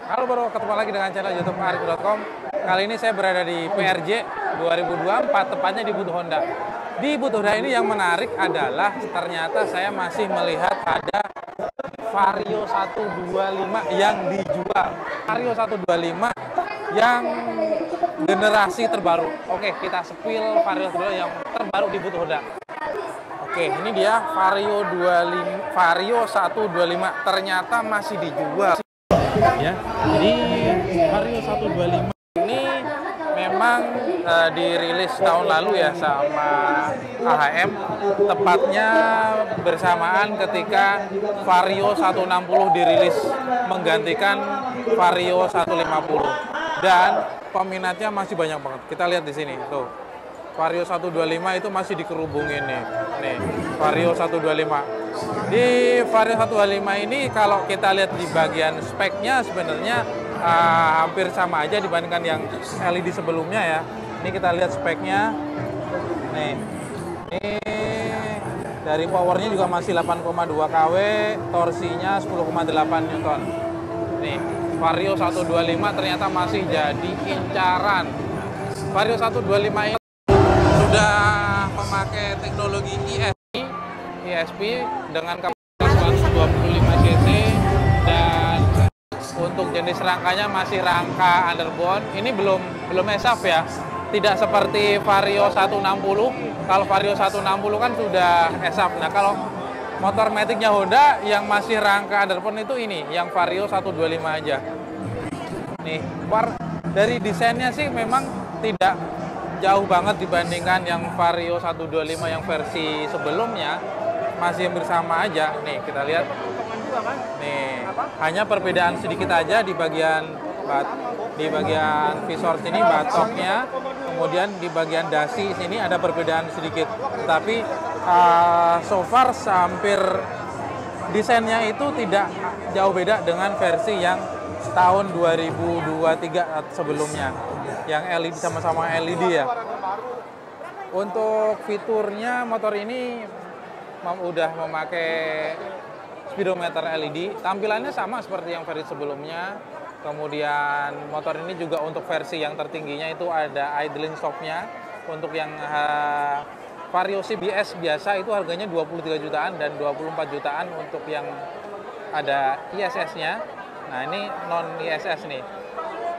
Halo bro, ketemu lagi dengan channel YouTube Arif.com. Kali ini saya berada di PRJ 2024, tepatnya di Booth Honda. Di Booth Honda ini yang menarik adalah ternyata saya masih melihat ada Vario 125 yang dijual. Vario 125 yang generasi terbaru. Oke, kita spill Vario 125 yang terbaru di Booth Honda. Oke, ini dia Vario 125 ternyata masih dijual. Ya, jadi Vario 125 ini memang dirilis tahun lalu ya sama AHM, tepatnya bersamaan ketika Vario 160 dirilis menggantikan Vario 150, dan peminatnya masih banyak banget. Kita lihat di sini tuh, Vario 125 itu masih dikerubungin nih Vario 125. Di Vario 125 ini kalau kita lihat di bagian speknya sebenarnya hampir sama aja dibandingkan yang LED sebelumnya ya. Ini kita lihat speknya. Nih. Ini dari powernya juga masih 8,2 kW, torsinya 10,8 Newton. Nih, Vario 125 ternyata masih jadi incaran. Vario 125 ini sudah memakai teknologi ESP dengan kapasitas 125 cc, dan untuk jenis rangkanya masih rangka underbone. Ini belum ESAF ya, tidak seperti Vario 160. Kalau Vario 160 kan sudah ESAF. Nah, kalau motor maticnya Honda yang masih rangka underbone itu ini, yang Vario 125 aja. Nih, dari desainnya sih memang tidak jauh banget dibandingkan yang Vario 125 yang versi sebelumnya, masih bersama aja. Nih, kita lihat. Nih, hanya perbedaan sedikit aja di bagian visor sini batoknya, kemudian di bagian dasi sini ada perbedaan sedikit. Tapi so far hampir desainnya itu tidak jauh beda dengan versi yang tahun 2023 sebelumnya, yang LED, sama-sama LED ya. Untuk fiturnya motor ini udah memakai speedometer LED, tampilannya sama seperti yang versi sebelumnya. Kemudian motor ini juga untuk versi yang tertingginya itu ada idling stopnya. Untuk yang Vario CBS biasa itu harganya 23 jutaan dan 24 jutaan untuk yang ada ISS-nya. Nah, ini non ISS nih.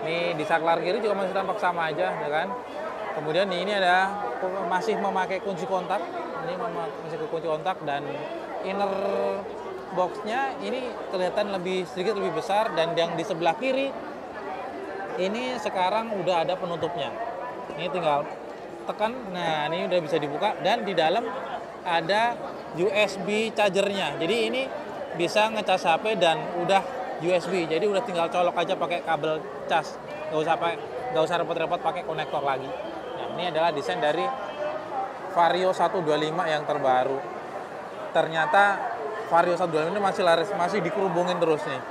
Ini di saklar kiri juga masih tampak sama aja, ya kan? Kemudian ini ada masih memakai kunci kontak. Ini masih kunci kontak, dan inner box-nya ini kelihatan sedikit lebih besar, dan yang di sebelah kiri ini sekarang udah ada penutupnya. Ini tinggal tekan, nah ini udah bisa dibuka, dan di dalam ada USB chargernya. Jadi ini bisa ngecas HP dan udah USB, jadi udah tinggal colok aja pakai kabel cas, nggak usah repot-repot pakai konektor lagi. Nah, ini adalah desain dari Vario 125 yang terbaru. Ternyata Vario 125 ini masih dikerubungin terus nih.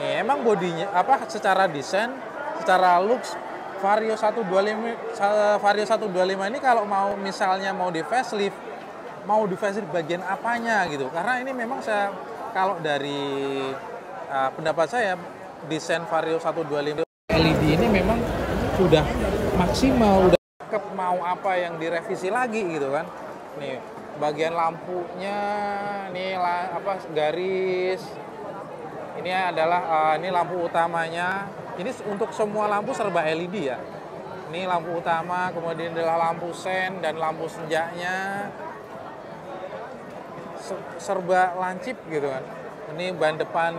Nih, emang bodinya secara desain, secara looks Vario 125 ini kalau misalnya mau di facelift bagian apanya gitu. Karena ini memang kalau dari pendapat saya, desain Vario 125 LED ini memang sudah maksimal, udah mau apa yang direvisi lagi gitu kan. Nih, bagian lampunya nih garis. Ini adalah ini lampu utamanya. Ini untuk semua lampu serba LED ya. Ini lampu utama, kemudian adalah lampu sen dan lampu senjanya. Serba lancip gitu kan. Ini ban depan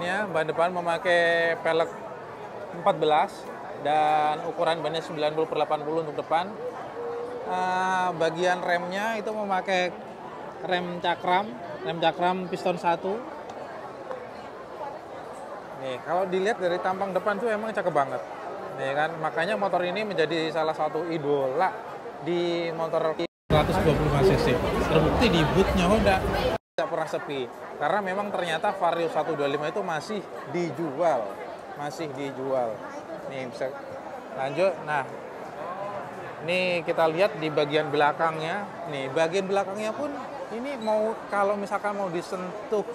memakai pelek 14 dan ukuran bannya 90/80 untuk depan. Bagian remnya itu memakai rem cakram piston 1. Nih, kalau dilihat dari tampang depan tuh emang cakep banget. Nih kan, makanya motor ini menjadi salah satu idola di motor 125 cc. Terbukti di bootnya Honda tidak pernah sepi, karena memang ternyata Vario 125 itu masih dijual. Nih, bisa lanjut. Nah, ini kita lihat di bagian belakangnya. Nih, bagian belakangnya pun ini kalau misalkan mau disentuh,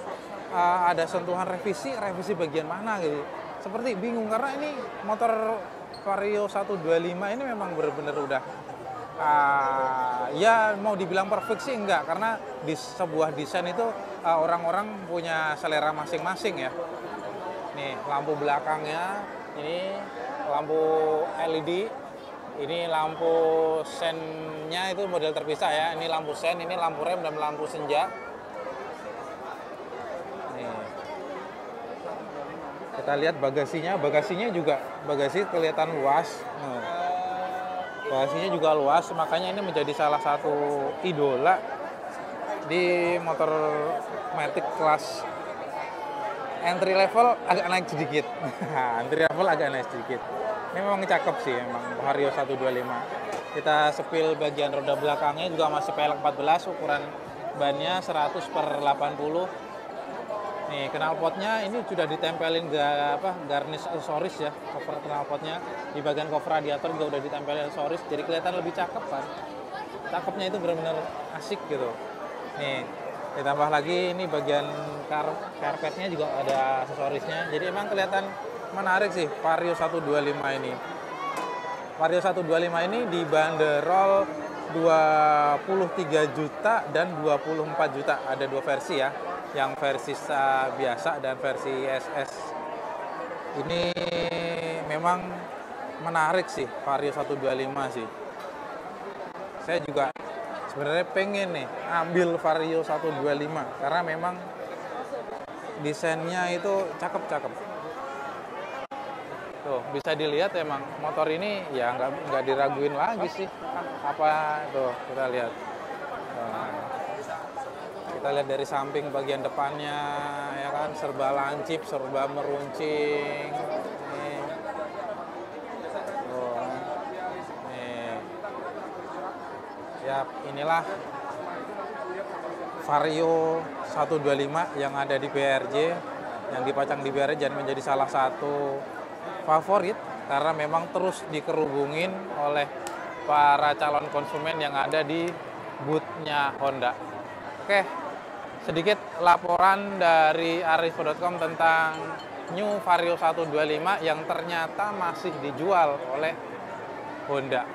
ada sentuhan revisi bagian mana gitu. seperti bingung karena ini motor Vario 125 ini memang benar-benar udah ya mau dibilang perfect sih enggak, karena di sebuah desain itu orang-orang punya selera masing-masing ya. Nih lampu belakangnya, ini lampu LED, ini lampu sennya itu model terpisah ya. Ini lampu sen, ini lampu rem dan lampu senja. Kita lihat bagasinya juga bagasi kelihatan luas. Bagasinya juga luas, makanya ini menjadi salah satu idola di motor Matic kelas entry level agak naik sedikit. Entry level agak naik sedikit. Ini memang cakep sih, memang Vario 125. Kita sepil bagian roda belakangnya juga masih pelek 14, ukuran bannya 100/80. Nih, knalpotnya ini sudah ditempelin garnish aksesoris ya, cover knalpotnya. Di bagian cover radiator juga udah ditempelin aksesoris, jadi kelihatan lebih cakep kan. Cakepnya itu benar-benar asik gitu. Nih, ditambah lagi ini bagian karpetnya juga ada aksesorisnya. Jadi emang kelihatan menarik sih Vario 125 ini. Vario 125 ini dibanderol 23 juta dan 24 juta. Ada dua versi ya. Yang versi biasa dan versi SS. Ini memang menarik sih Vario 125 sih. Saya juga sebenarnya pengen nih ambil Vario 125 karena memang desainnya itu cakep-cakep. Tuh bisa dilihat emang motor ini ya nggak diraguin lagi sih. Apa tuh kita lihat. Kita lihat dari samping bagian depannya ya kan, serba lancip, serba meruncing. Nih. Oh. Nih. Ya, inilah Vario 125 yang ada di BRJ, yang dipajang di BRJ dan menjadi salah satu favorit karena memang terus dikerubungin oleh para calon konsumen yang ada di booth-nya Honda. Oke. Sedikit laporan dari Ariefo.com tentang New Vario 125 yang ternyata masih dijual oleh Honda.